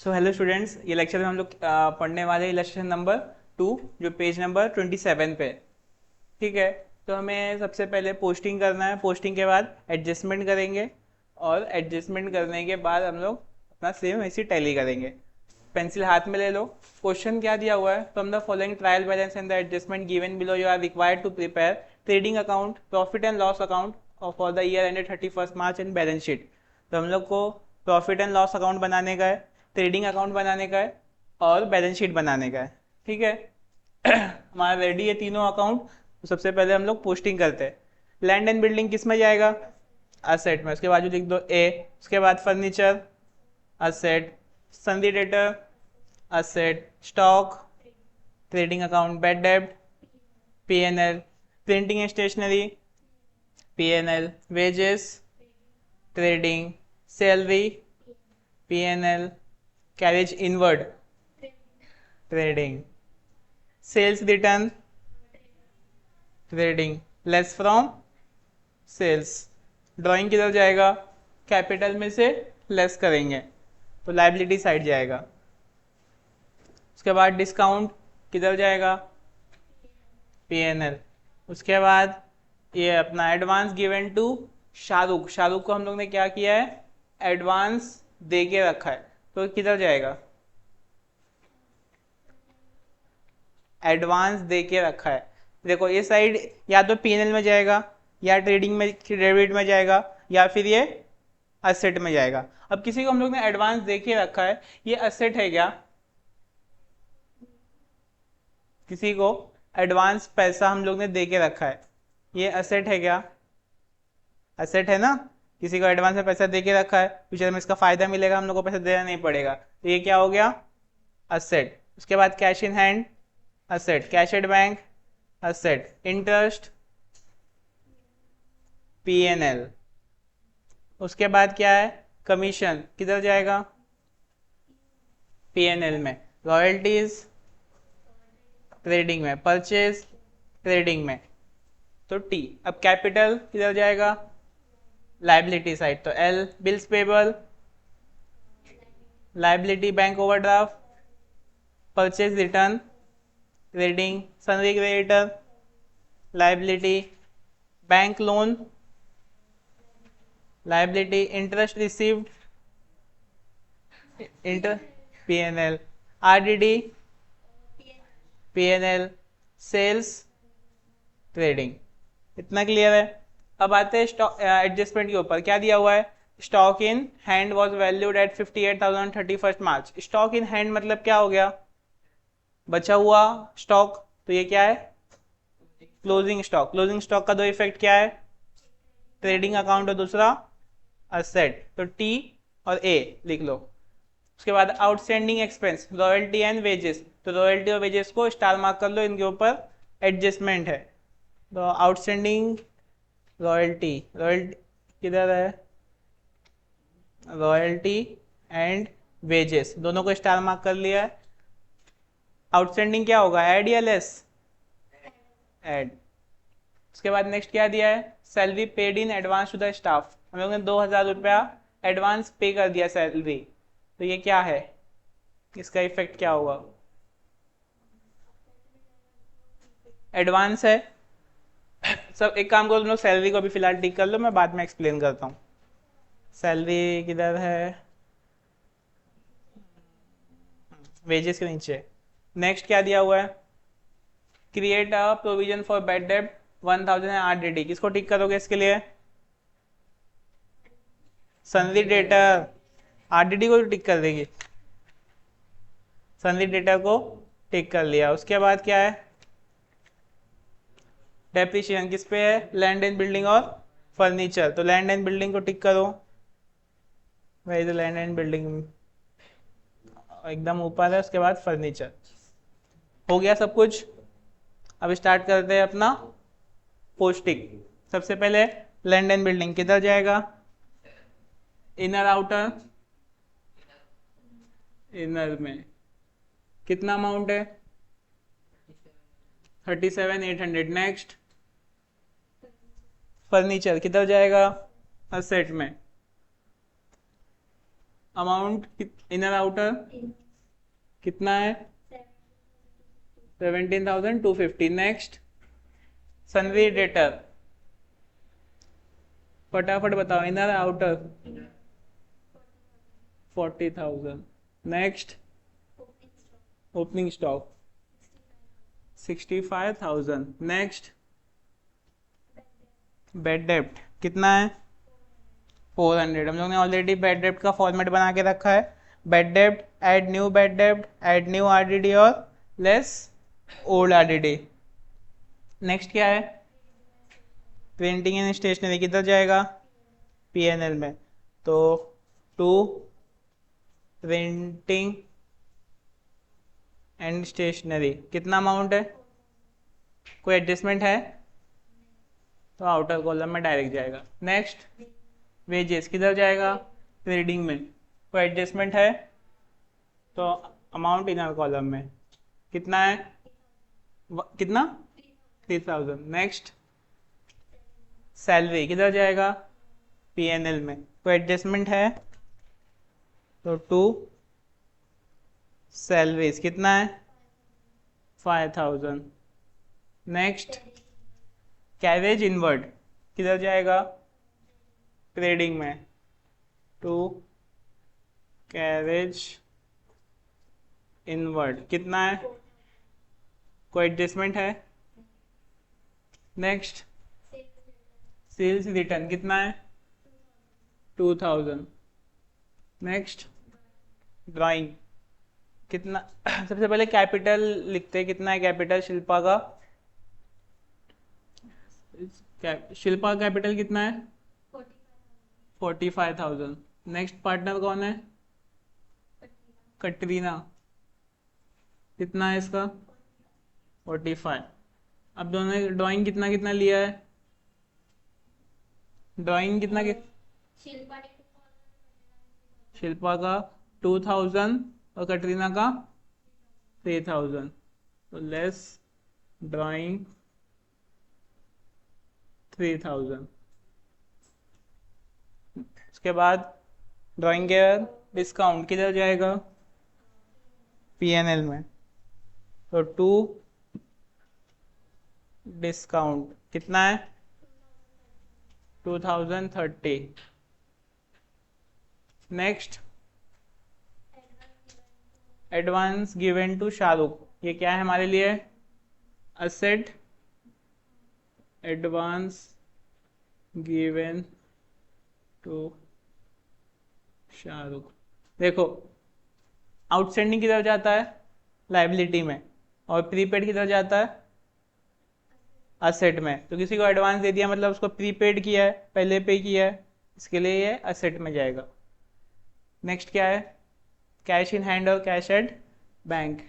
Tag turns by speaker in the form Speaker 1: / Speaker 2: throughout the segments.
Speaker 1: So hello students, ये lecture में हम लोग पढ़ने वाले हैं इलस्ट्रेशन नंबर 2 जो पेज नंबर 27 पे। ठीक है, तो हमें सबसे पहले पोस्टिंग करना है। पोस्टिंग के बाद एडजस्टमेंट करेंगे और एडजस्टमेंट करने के बाद हम लोग अपना सेम ऐसी टैली करेंगे। पेंसिल हाथ में ले लो। क्वेश्चन क्या दिया हुआ है, from the following trial balance and the adjustment given below you are required to prepare trading account, profit and loss account for the year ended 31 March and balance sheet. तो हम लोग को प्रॉफिट एंड लॉस अकाउंट बनाने का है, trading account बनाने का है और बैलेंस शीट बनाने का है। ठीक है हमारा रेडी है तीनों अकाउंट। तो सबसे पहले हम लोग पोस्टिंग करते हैं। लैंड एंड बिल्डिंग किस में जाएगा? असेट में। उसके बाद जो लिख दो ए। उसके बाद furniture asset, sundry debtor asset, stock, trading account, bad डेब्ट PNL, printing and stationery PNL, wages trading, salary PNL, carriage inward trading, sales return trading, less from sales. Drawing किधर जाएगा? कैपिटल में से लेस करेंगे तो liability side जाएगा। उसके बाद डिस्काउंट किधर जाएगा? पीएनएल। उसके बाद ये अपना advance given to Shahrukh. Shahrukh को हम लोग ने क्या किया है? एडवांस दे के रखा है तो किधर जाएगा? एडवांस दे के रखा है। देखो ये साइड या तो पीएनएल में जाएगा या ट्रेडिंग में, क्रेडिट में जाएगा या फिर ये असेट में जाएगा। अब किसी को हम लोग ने एडवांस दे के रखा है, ये असेट है क्या? किसी को एडवांस पैसा हम लोग ने दे के रखा है, ये असेट है क्या? असेट है ना। किसी को एडवांस में पैसा दे के रखा है, फ्यूचर में इसका फायदा मिलेगा, हम लोग को पैसा देना नहीं पड़ेगा, तो ये क्या हो गया? असेट। उसके बाद cash in hand asset, cash at bank asset, interest PNL. उसके बाद क्या है? कमीशन किधर जाएगा? पीएनएल में। रॉयल्टीज ट्रेडिंग में, परचेज ट्रेडिंग में, तो टी। अब कैपिटल किधर जाएगा? लाइबिलिटी साइड, तो L. Bills payable liability bank overdraft, purchase return trading, sundry creditor liability, bank loan liability, interest received inter PNL, RDD PNL, sales trading. इतना clear है। अब आते हैं स्टॉक एडजस्टमेंट के ऊपर। क्या दिया हुआ है? Stock in hand was valued at 58,000 31 March. Stock in hand मतलब क्या हो गया? बचा हुआ स्टॉक। तो ये क्या है? Closing stock. क्लोजिंग स्टॉक का दो इफेक्ट क्या है? ट्रेडिंग अकाउंट और दूसरा असेट, तो टी और ए लिख लो। उसके बाद outstanding expense, royalty and wages, तो रॉयल्टी और वेजेस को स्टार मार्क कर लो, इनके ऊपर एडजस्टमेंट है। तो आउटस्टैंडिंग रॉयल्टी, रॉयल्टी किधर है? रॉयल्टी एंड वेजेस दोनों को स्टार मार्क कर लिया है। आउटस्टैंडिंग क्या होगा? ऐड या लेस? ऐड। उसके बाद नेक्स्ट क्या दिया है? Salary paid in advance to the staff. हम लोग ने 2,000 रुपया एडवांस पे कर दिया सैलरी, तो ये क्या है? इसका इफेक्ट क्या होगा? एडवांस है। सब एक काम करो, तुम लोग सैलरी को अभी फिलहाल टिक कर लो, मैं बाद में एक्सप्लेन करता हूँ। सैलरी किधर है? वेजेस के नीचे। नेक्स्ट क्या दिया हुआ है? Create a provision for bad डेब्ट 1,000 आरडीडी। किसको टिक करोगे इसके लिए? सन्धी डेटर। आरडीडी को टिक कर देगी, सन्धी डेटर को टिक कर लिया। उसके बाद क्या है? डेप्रिशिएशन किस पे है? लैंड एंड बिल्डिंग और फर्नीचर, तो लैंड एंड बिल्डिंग को टिक करो। वही तो लैंड एंड बिल्डिंग एकदम ऊपर है। उसके बाद फर्नीचर। हो गया सब कुछ। अब स्टार्ट करते हैं अपना पोस्टिंग। सबसे पहले लैंड एंड बिल्डिंग किधर जाएगा? Inner outer. इनर में कितना अमाउंट है? 37,800। नेक्स्ट फर्नीचर किधर जाएगा? असेट में। अमाउंट इनर आउटर कितना है? 17,250। नेक्स्ट, सनरी डेटर, फटाफट बताओ, inner outer 40,000। Next, opening stock 65,000। Next, bad डेप्ट कितना है? 400। हम लोग ने ऑलरेडी बेड डेप्ट का फॉर्मेट बना के रखा है। बेड डेप्ट, ऐड न्यू बेड डेप्ट, ऐड न्यू आरडीडी और लेस ओल्ड आरडीडी। नेक्स्ट क्या है? प्रिंटिंग एंड स्टेशनरी किधर जाएगा? पीएनएल में। तो टू प्रिंटिंग एंड स्टेशनरी कितना अमाउंट है? कोई एडजस्टमेंट है तो आउटर कॉलम में डायरेक्ट जाएगा। नेक्स्ट, वेजेस किधर जाएगा? ट्रेडिंग में। कोई एडजस्टमेंट है तो अमाउंट इनर कॉलम में। कितना है? कितना? 3,000। नेक्स्ट, सैलरी किधर जाएगा? पीएनएल में। कोई एडजस्टमेंट है तो टू सैलरीज कितना है? 5,000। नेक्स्ट, कैरेज इनवर्ड किधर जाएगा? ट्रेडिंग में। टू कैरेज इनवर्ड कितना है? कोई एडजस्टमेंट है? नेक्स्ट, सेल्स रिटर्न कितना है? 2,000। नेक्स्ट, ड्राइंग कितना? सबसे पहले कैपिटल लिखते हैं। कितना है कैपिटल शिल्पा का? शिल्पा कैपिटल कितना है? 45,000। नेक्स्ट पार्टनर कौन है? कटरीना। कितना है इसका? 45। अब दोनों ने ड्राइंग कितना कितना लिया है? ड्राइंग कितना शिल्पा का 2,000 और कटरीना का 3,000। तो लेस ड्राइंग 3,000। उसके बाद ड्राइंग के डिस्काउंट किधर जाएगा? पीएनएल में। तो टू डिस्काउंट कितना है? 2,030। Next, advance given to Shahrukh. ये क्या है हमारे लिए? Asset advance given to Shahrukh. देखो, आउटस्टैंडिंग किधर जाता है? लाइबिलिटी में। और प्रीपेड किधर जाता है? असेट में। तो किसी को एडवांस दे दिया मतलब उसको प्रीपेड किया है, पहले पे किया है, इसके लिए ये असेट में जाएगा। नेक्स्ट क्या है? कैश इन हैंड और cash at bank.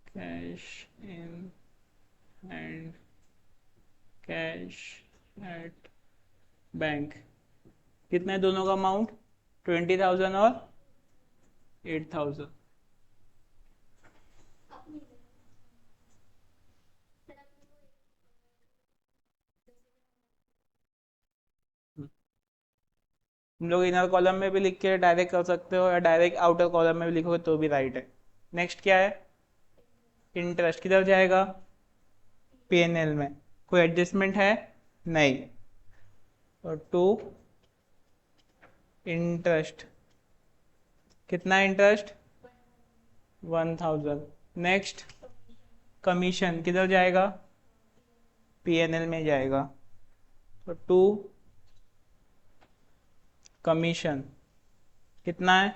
Speaker 1: Cash in hand, cash at bank. कितना है दोनों का अमाउंट? 20,000 और 8,000। तुम लोग इनर कॉलम में भी लिख के डायरेक्ट कर सकते हो या डायरेक्ट आउटर कॉलम में भी लिखोगे तो भी राइट है। नेक्स्ट क्या है? इंटरेस्ट किधर जाएगा? पीएनएल में। कोई एडजस्टमेंट है? नहीं। और टू इंटरेस्ट कितना है? इंटरेस्ट 1,000। नेक्स्ट, कमीशन किधर जाएगा? पीएनएल में जाएगा। तो टू कमीशन कितना है?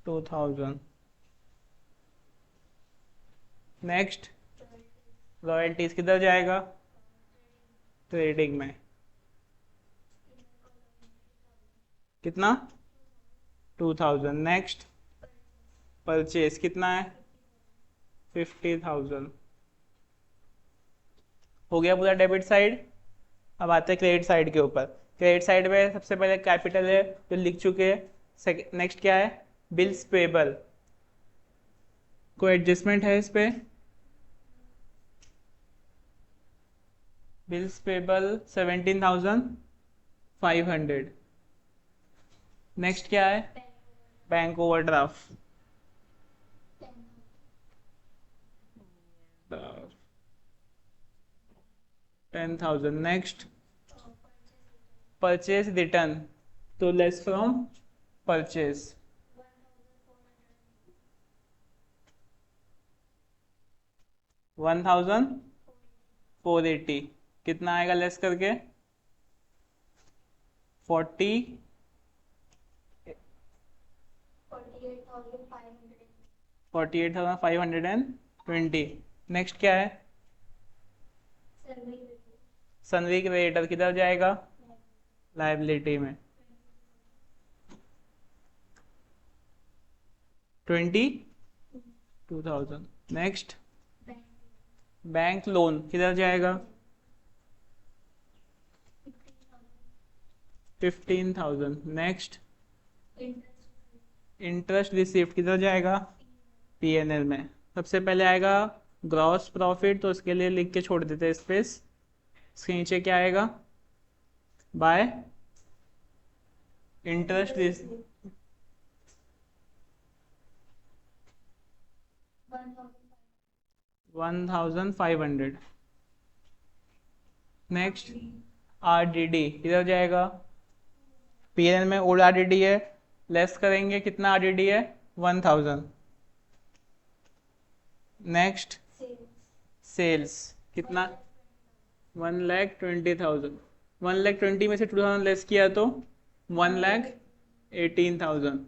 Speaker 1: 2,000। नेक्स्ट, रॉयल्टीज किधर जाएगा? ट्रेडिंग में। कितना? 2,000। नेक्स्ट, परचेज कितना है? 50,000। हो गया पूरा डेबिट साइड। अब आते हैं क्रेडिट साइड के ऊपर। क्रेडिट साइड में सबसे पहले कैपिटल है जो लिख चुके हैं। नेक्स्ट क्या है? Bills payable. कोई एडजस्टमेंट है इस पे? Bills payable 17,000। 500। नेक्स्ट क्या है? Bank overdraft 10,000। Next purchase return, तो लेस फ्रॉम परचेज 1,480। कितना आएगा लेस करके? 48,520। नेक्स्ट क्या है? सनरी क्रेडिटर किधर जाएगा? लाइबिलिटी में 22,000। नेक्स्ट बैंक लोन किधर जाएगा? 15,000। नेक्स्ट इंटरेस्ट रिसीव्ड किधर जाएगा? पीएनएल में। सबसे पहले आएगा ग्रॉस प्रॉफिट, तो उसके लिए लिख के छोड़ देते हैं स्पेस। इसके नीचे क्या आएगा? Bye interest 1,500। नेक्स्ट आरडीडी किधर जाएगा? पीएनएल में ओल्ड आरडीडी है, लेस करेंगे, कितना आरडीडी है? 1,000। नेक्स्ट सेल्स कितना? 1,20,000। 1,20,000 में से 2,000 लेस किया तो 1,18,000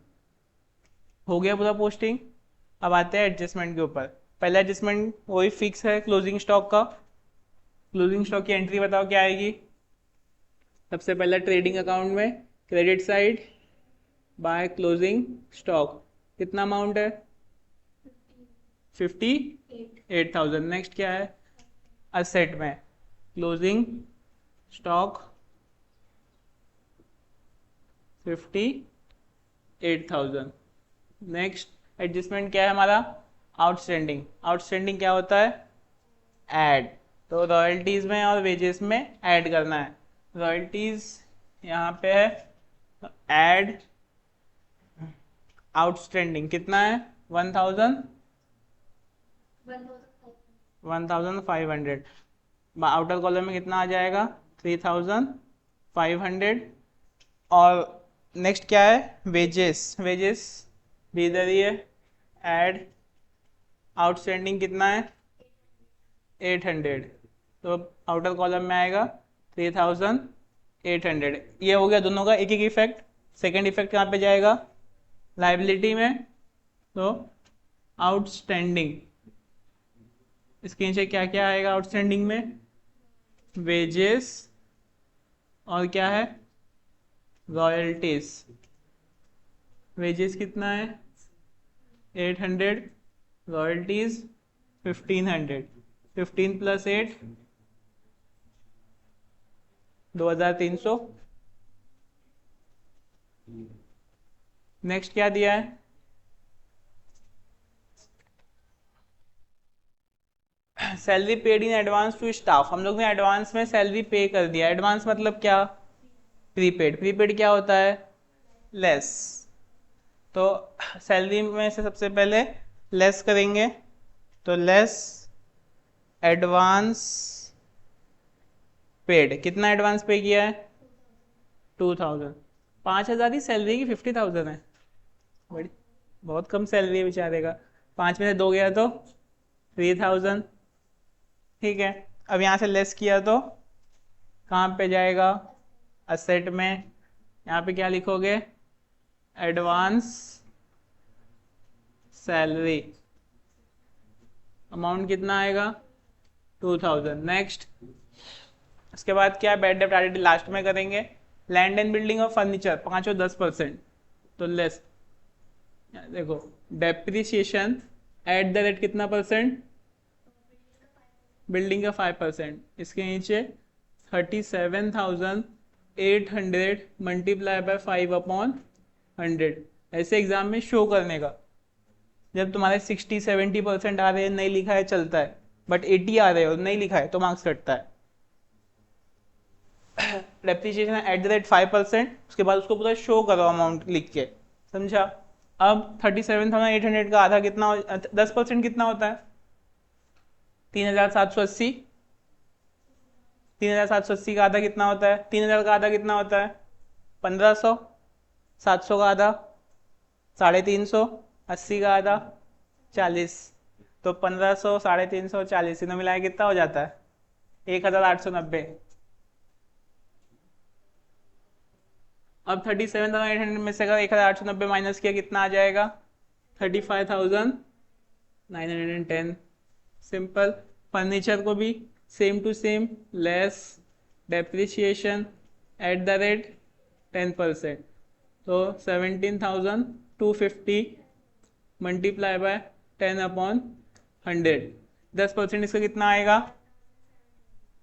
Speaker 1: हो गया पूरा पोस्टिंग। अब आते हैं एडजस्टमेंट के ऊपर। पहला एडजस्टमेंट वही फिक्स है, क्लोजिंग स्टॉक का। क्लोजिंग स्टॉक की एंट्री बताओ क्या आएगी? सबसे पहला ट्रेडिंग अकाउंट में credit side by closing stock कितना अमाउंट है? 58,000। नेक्स्ट क्या है? असेट में क्लोजिंग स्टॉक 58,000। नेक्स्ट एडजस्टमेंट क्या है हमारा? आउटस्टैंडिंग। आउटस्टैंडिंग क्या होता है? ऐड। तो रॉयल्टीज में और वेजेस में ऐड करना है। रॉयल्टीज यहाँ पे है, ऐड आउटस्टैंडिंग कितना है? 1,500। आउटर कॉलम में कितना आ जाएगा? 3,500। और नेक्स्ट क्या है? वेजेस। वेजेस भी इधर ही है, ऐड आउटस्टैंडिंग कितना है? 800। तो आउटर कॉलम में आएगा 3,800। ये हो गया दोनों का एक एक इफेक्ट। सेकेंड इफेक्ट कहाँ पे जाएगा? लाइबिलिटी में। तो आउटस्टैंडिंग, इसके नीचे क्या क्या आएगा आउटस्टैंडिंग में? वेजेस और क्या है? रॉयल्टीज। वेजेस कितना है? 800। रॉयल्टीज 1,500। 15 + 8 2,300। नेक्स्ट क्या दिया है? Salary paid in advance to staff. हम लोग ने एडवांस में सैलरी पे कर दिया। एडवांस मतलब क्या? प्रीपेड। प्रीपेड क्या होता है? लेस। तो सैलरी में से सबसे पहले लेस करेंगे, तो लेस एडवांस पेड। कितना एडवांस पे किया है? 2,000। 5,000 ही सैलरी की 50,000 है, बड़ी बहुत कम सैलरी है बेचारे का। 5 में से 2 गया तो 3,000। ठीक है, अब यहाँ से लेस किया तो कहाँ पे जाएगा? असेट में। यहाँ पे क्या लिखोगे? Advance salary. अमाउंट कितना आएगा? 2,000। नेक्स्ट उसके बाद क्या? बैड डेब्ट आरडीडी लास्ट में करेंगे। लैंड एंड बिल्डिंग और फर्नीचर 5 और 10%, तो लेस। देखो डेप्रिसिएशन एट द रेट कितना परसेंट? बिल्डिंग का 5%। इसके नीचे 37,800 मल्टीप्लाई बाय 5/100। ऐसे एग्जाम में शो करने का। जब तुम्हारे 60-70% आ रहे हैं, नहीं लिखा है चलता है, बट 80 आ रहे हो नहीं लिखा है तो मार्क्स कटता है। डेप्रिसिएशन @5%, उसके बाद उसको पूरा शो करो अमाउंट लिख के, समझा। अब 37,800 का आधा कितना 10% कितना होता है? 3,780। 3,780 का आधा कितना होता है? 3,000 का आधा कितना होता है? 1,500। 700 का आधा 350, 80 का आधा 40। तो 1,500, 350, 40 तीनों मिलाए कितना हो जाता है? 1,890। अब 37,800 में से अगर 1,890 माइनस किया कितना आ जाएगा? 35,910। सिंपल। फर्नीचर को भी same to same, less depreciation @10%। तो 17,250 मल्टीप्लाई बाय 10/100। 10% इसका कितना आएगा?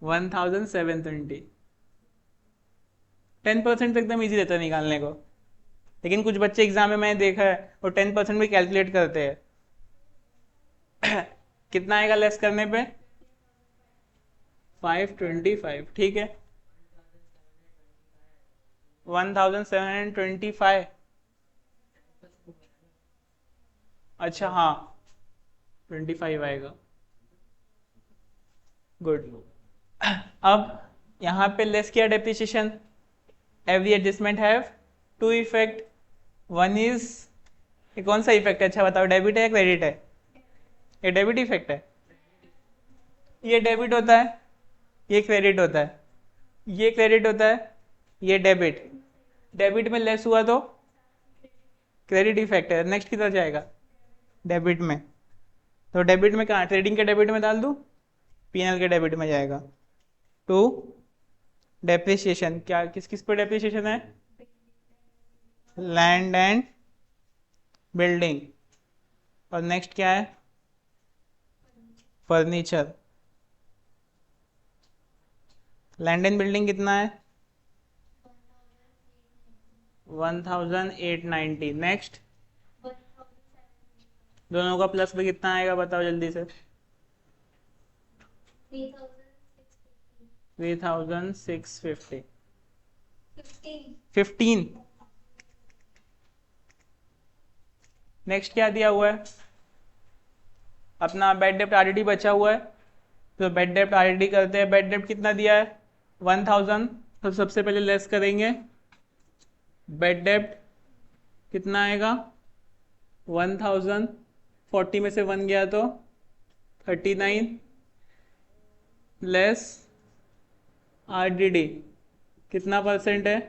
Speaker 1: 1,720। 10% तो एकदम ईजी रहता है निकालने को, लेकिन कुछ बच्चे एग्जाम में मैंने देखा है वो 10% भी कैलकुलेट करते हैं। कितना आएगा लेस करने पे? 525। ठीक है, 1,725। अच्छा हाँ, 25 आएगा। गुड। अब यहाँ पे लेस किया depreciation. Every adjustment have to effect. One is, ये कौन सा इफेक्ट है? अच्छा बताओ, डेबिट है या क्रेडिट है? ये डेबिट इफेक्ट है। ये डेबिट होता है, ये क्रेडिट होता है। ये क्रेडिट होता है, ये डेबिट। डेबिट में लेस हुआ तो क्रेडिट इफेक्ट है। नेक्स्ट किधर जाएगा? डेबिट में। तो डेबिट में कहाँ? ट्रेडिंग के डेबिट में डाल दूँ, पीएनएल के डेबिट में जाएगा। टू डेप्रिसिएशन, क्या किस किस पे डेप्रिसिएशन है? Land and building. और नेक्स्ट क्या है? फर्नीचर। लैंड एंड बिल्डिंग कितना है? 1,890। नेक्स्ट, दोनों का प्लस पे कितना आएगा बताओ जल्दी से? 3,650। 15। नेक्स्ट क्या दिया हुआ है? अपना बेड डेप्ट ऑलरेडी बचा हुआ है, तो बेड डेप्ट ऑलरेडी करते हैं। बेड डेप्ट कितना दिया है? 1,000। तो सबसे पहले लेस करेंगे। बेड डेप्ट कितना आएगा? 1,000। 40 में से 1 गया तो 39 लेस आरडीडी कितना परसेंट है?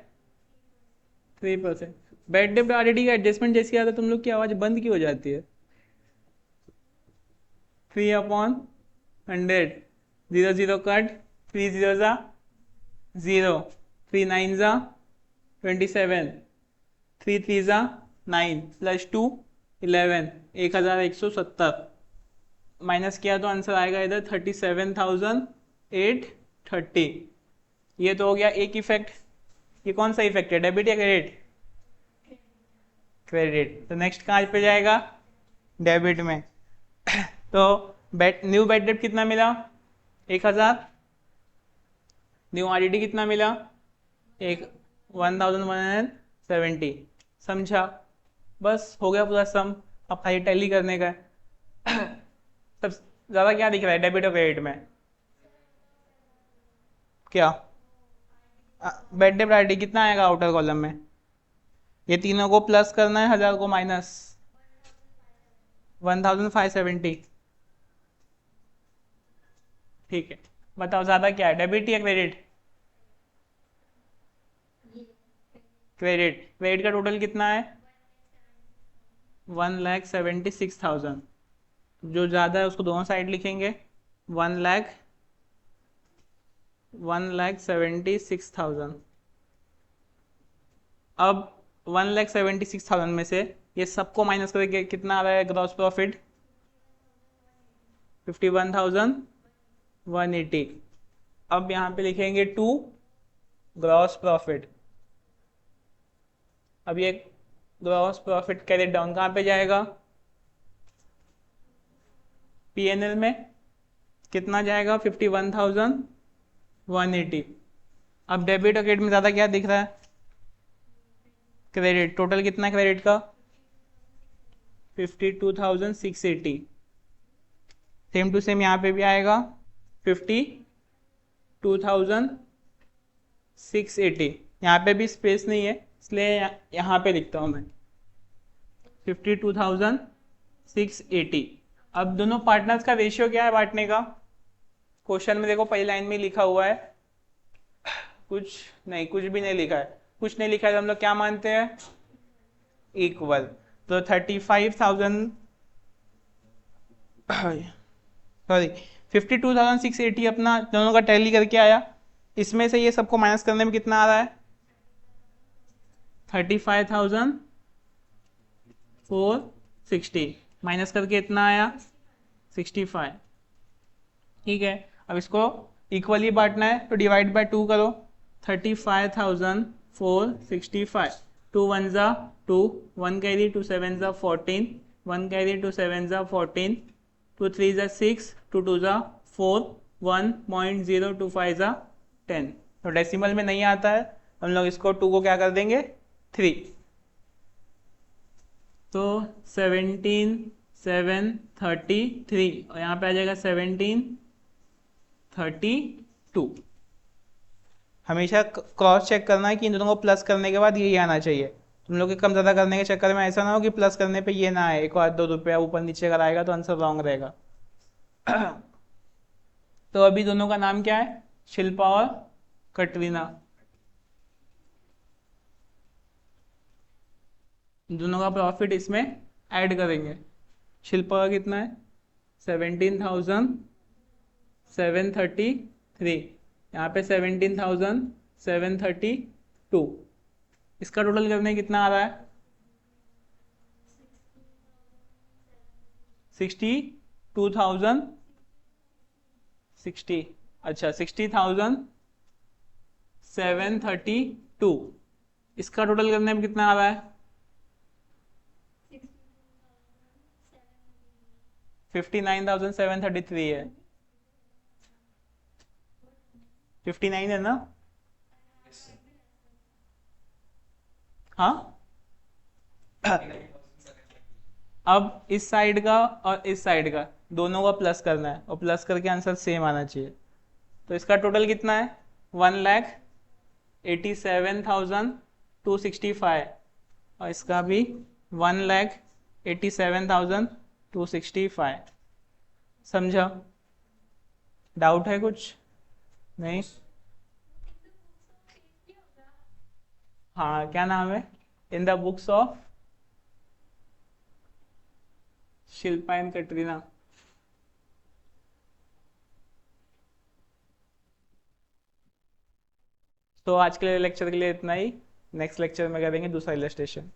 Speaker 1: 3%। बेड डेप्ट आरडीडी का एडजस्टमेंट जैसी आता है तुम लोग की आवाज़ बंद क्यों हो जाती है? 3/100। 0 0 कट, 3 0 जा 0, 3 9 जा 27, 3 3 जा 9, +2 11, 1,170। माइनस किया तो आंसर आएगा इधर 37,830। ये तो हो गया एक इफेक्ट। ये कौन सा इफेक्ट है? डेबिट या क्रेडिट? क्रेडिट। तो नेक्स्ट कहाँ पे जाएगा? डेबिट में। तो न्यू बेड डेप्ट कितना मिला? 1,000। न्यू आरडीडी कितना मिला? 1,170। समझा? बस हो गया पूरा सम। अब खाली टैली करने का है। सब ज़्यादा क्या दिख रहा है डेबिट और क्रेडिट में? क्या? बेड डेप्ट आरडी कितना आएगा आउटर कॉलम में? ये तीनों को प्लस करना है, 1,000 को माइनस। 1,570। ठीक है, बताओ ज़्यादा क्या है, डेबिट या क्रेडिट? क्रेडिट। क्रेडिट का टोटल कितना है? 1,76,000। जो ज़्यादा है उसको दोनों साइड लिखेंगे। 1,76,000। अब 1,76,000 में से ये सबको माइनस करके कितना आ रहा है ग्रॉस प्रॉफिट? 51,180। अब यहाँ पे लिखेंगे 2 ग्रॉस प्रॉफिट। अब ये ग्रॉस प्रॉफिट कैरी डाउन कहाँ पे जाएगा? पीएनएल में कितना जाएगा? 51,180। अब डेबिट और क्रेडिट में ज़्यादा क्या दिख रहा है? क्रेडिट। टोटल कितना है क्रेडिट का? 52,680। सेम टू सेम यहाँ पे भी आएगा 52,680। यहाँ पे भी स्पेस नहीं है, इसलिए यहाँ पे लिखता हूँ मैं 52,680। अब दोनों पार्टनर्स का रेशियो क्या है बांटने का? क्वेश्चन में देखो पहली लाइन में लिखा हुआ है, कुछ नहीं, कुछ भी नहीं लिखा है। कुछ नहीं लिखा है तो हम लोग क्या मानते हैं? इक्वल। तो 35,000 सॉरी 52,680 अपना दोनों का टैली करके आया। इसमें से ये सबको माइनस करने में कितना आ रहा है? 35,460 माइनस करके इतना आया 65। ठीक है, अब इसको इक्वली बांटना है तो डिवाइड बाय 2 करो। 35,465, 2 1 जा 2, 1 कैरी, 2 7 जा 14, 1 कैरी, 2 7 जा 14, 2 3 जा 6, 2 2 जा 4, 1.025 जा 10। तो डेसिमल में नहीं आता है, हम लोग इसको 2 को क्या कर देंगे? 3। तो 17,733 और यहाँ पे आ जाएगा 1732। हमेशा क्रॉस चेक करना है कि इन दोनों को प्लस करने के बाद यही आना चाहिए। तुम लोग के कम ज़्यादा करने के चक्कर में ऐसा ना हो कि प्लस करने पे ये ना आए, 1 और 2 रुपया ऊपर नीचे अगर आएगा तो आंसर रॉन्ग रहेगा। तो अभी दोनों का नाम क्या है? शिल्पा और कटरीना। दोनों का प्रॉफिट इसमें ऐड करेंगे। शिल्पा का कितना है? 17,733, यहाँ पे 17,732। इसका टोटल करने कितना आ रहा है? 62,060। अच्छा 60,732। इसका टोटल करने में कितना आ रहा है? 59,733 है। 59 है ना? हाँ। अब इस साइड का और इस साइड का दोनों का प्लस करना है और प्लस करके आंसर सेम आना चाहिए। तो इसका टोटल कितना है? 1,87,265 और इसका भी 1,87,265। समझा? डाउट है कुछ? नहीं? हाँ, क्या नाम है? In the books of Shilpa and Katrina. तो आज के लिए लेक्चर के लिए इतना ही। नेक्स्ट लेक्चर में करेंगे दूसरा इलस्ट्रेशन।